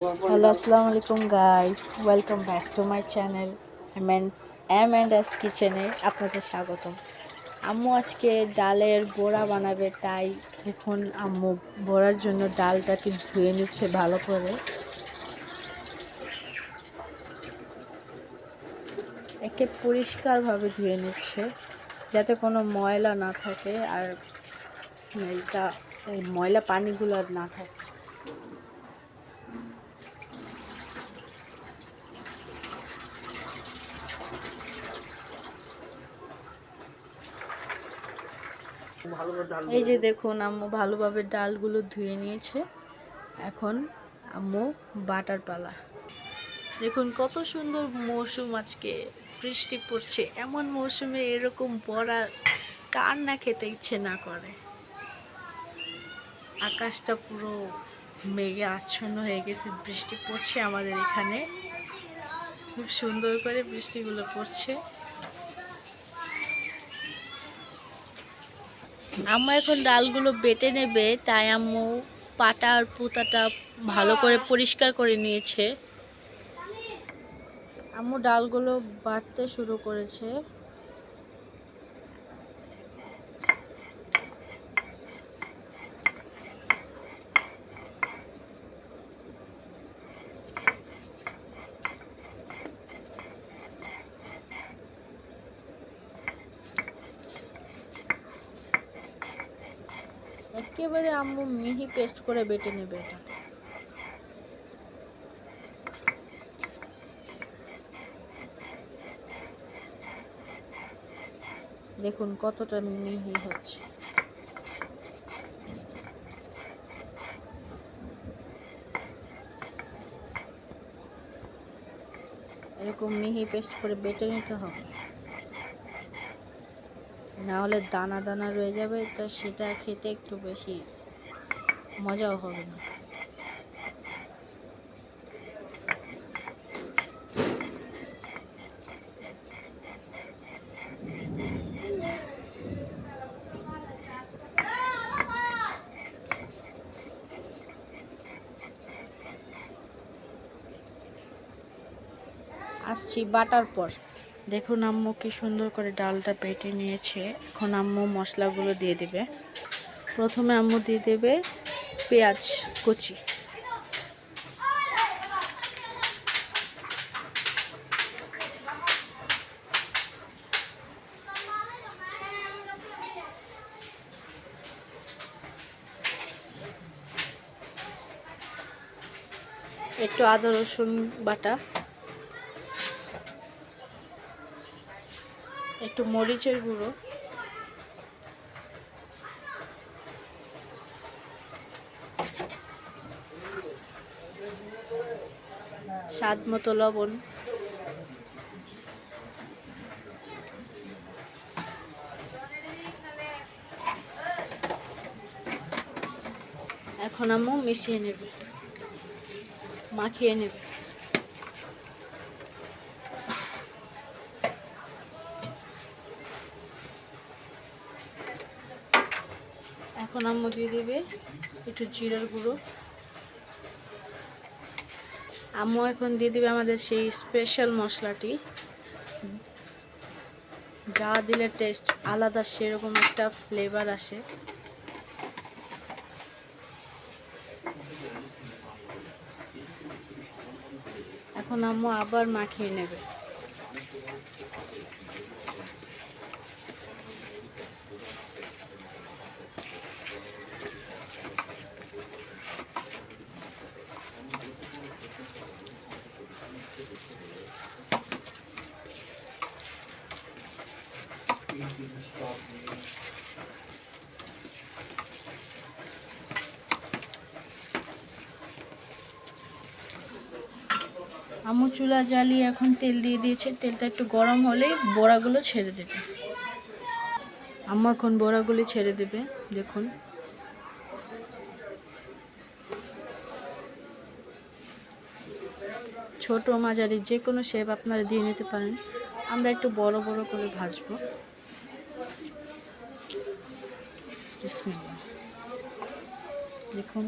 Hello, assalamu alaikum guys. Welcome back to my channel. M&S কিচেনে আপনাদের স্বাগতম। আম্মু আজকে ডালের বড়া বানাবে, তাই এখন আম্মু বড়ার জন্য ডালটাকে ধুয়ে নিচ্ছে ভালো করে। একে পরিষ্কারভাবে ধুয়ে নিচ্ছে যাতে কোনো ময়লা না থাকে আর স্মেলটা এই ময়লা পানিগুলো না থাকে। এই যে দেখুন আম্মু ভালোভাবে ডালগুলো ধুয়ে নিয়েছে। এখন আম্মু বাটার পালা। দেখুন কত সুন্দর মৌসুম, আজকে বৃষ্টি পড়ছে। এমন মৌসুমে এরকম বড়া কার না খেতে ইচ্ছে না করে। আকাশটা পুরো মেঘে আচ্ছন্ন হয়ে গেছে, বৃষ্টি পড়ছে আমাদের এখানে। খুব সুন্দর করে বৃষ্টিগুলো পড়ছে। আম্মু এখন ডালগুলো বেটে নেবে, তাই আম্মু পাটা আর পুতাটা ভালো করে পরিষ্কার করে নিয়েছে। আম্মু ডালগুলো বাটতে শুরু করেছে। একেবারে আম্মু মিহি পেস্ট করে বেটে নেবে এটা। দেখুন কতটা মিহি হচ্ছে। এরকম মিহি পেস্ট করে বেটে নিতে হবে, না হলে দানা দানা রয়ে যাবে, তো সেটা খেতে একটু বেশি মজাও হবে না। আসছি বাটার পর। দেখুন আম্মু কি সুন্দর করে ডালটা বেটে নিয়েছে। এখন আম্মু মশলাগুলো দিয়ে দেবে। প্রথমে আম্মু দিয়ে দেবে পেঁয়াজ কুচি, একটু আদা রসুন বাটা, একটু মরিচের গুঁড়ো, স্বাদ মতো লবণ, এখন আম্মু মিশিয়ে নেবে, মাখিয়ে নেবে। এখন আম্মু দিয়ে দেবে একটু জিরার গুঁড়ো। আম্মু এখন দিয়ে দিবে আমাদের সেই স্পেশাল মশলাটি, যা দিলে টেস্ট আলাদা, সেরকম একটা ফ্লেভার আসে। এখন আম্মু আবার মাখিয়ে নেবে। আম্মু চুলা জ্বালিয়ে এখন তেল দিয়ে দিয়েছে। তেলটা একটু গরম হলেই বড়াগুলো ছেড়ে দেবে। আম্মু এখন বড়াগুলি ছেড়ে দেবে। দেখুন ছোট মাঝারি যে কোনো শেপ আপনারা দিয়ে নিতে পারেন। আমরা একটু বড় বড় করে ভাজবো। বিসমিল্লাহ। দেখুন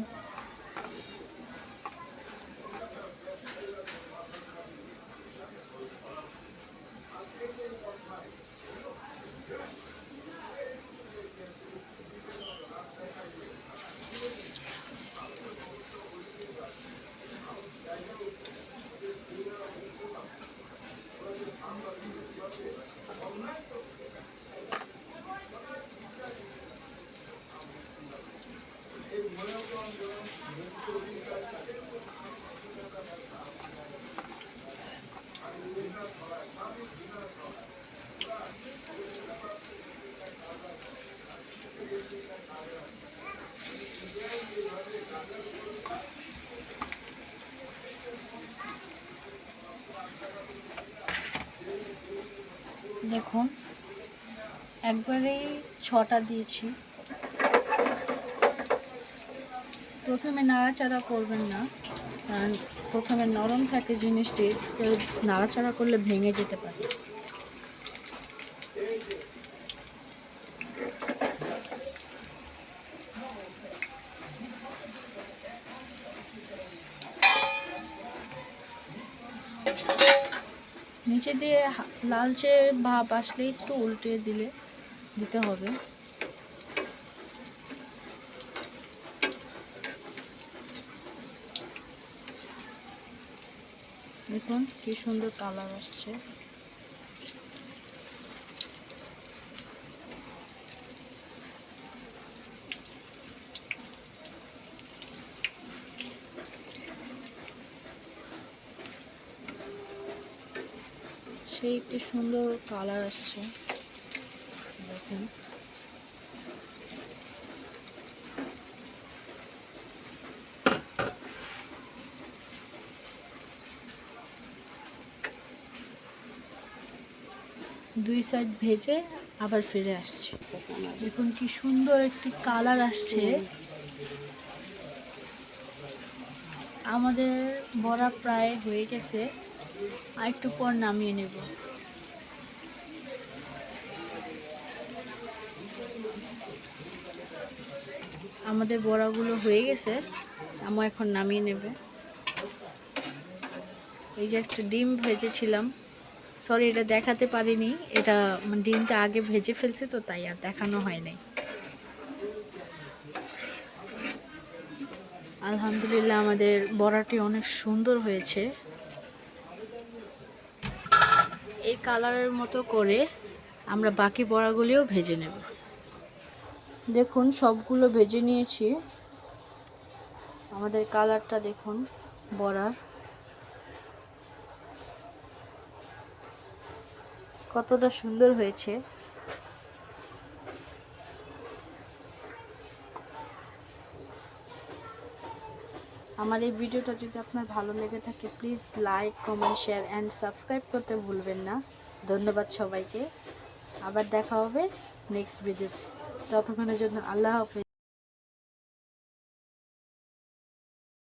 দেখুন একবারেই 6টা দিয়েছি। প্রথমে নাড়াচাড়া করবেন না, কারণ প্রথমে নরম থাকে জিনিসটি, তো নাড়াচাড়া করলে ভেঙে যেতে পারে। নিচে দিয়ে লালচে ভাব আসলে একটু উল্টে দিতে হবে। দেখুন কি সুন্দর কালার আসছে। সেই একটি সুন্দর কালার আসছে দেখুন। দুই সাইড ভেজে আবার ফিরে আসছি। দেখুন কি সুন্দর একটি কালার আসছে। আমাদের বড়া প্রায় হয়ে গেছে, আর একটু পর নামিয়ে নেব। আমাদের বড়াগুলো হয়ে গেছে, আমি এখন নামিয়ে নেব। এই যে একটা ডিম ভেজেছিলাম, সরি এটা দেখাতে পারিনি, এটা ডিমটা আগে ভেজে ফেলছি তো তাই আর দেখানো হয় নাই। আলহামদুলিল্লাহ আমাদের বড়াটি অনেক সুন্দর হয়েছে। এই কালারের মতো করে আমরা বাকি বড়াগুলিও ভেজে নেব। দেখুন সবগুলো ভেজে নিয়েছি। আমাদের কালারটা দেখুন বড়ার কতটা সুন্দর হয়েছে। আমার এই ভিডিওটা যদি আপনার ভালো লেগে থাকে please like, comment, share and subscribe করতে ভুলবেন না। ধন্যবাদ সবাইকে। আবার দেখা হবে নেক্সট ভিডিও। ততক্ষণের জন্য আল্লাহ হাফেজ।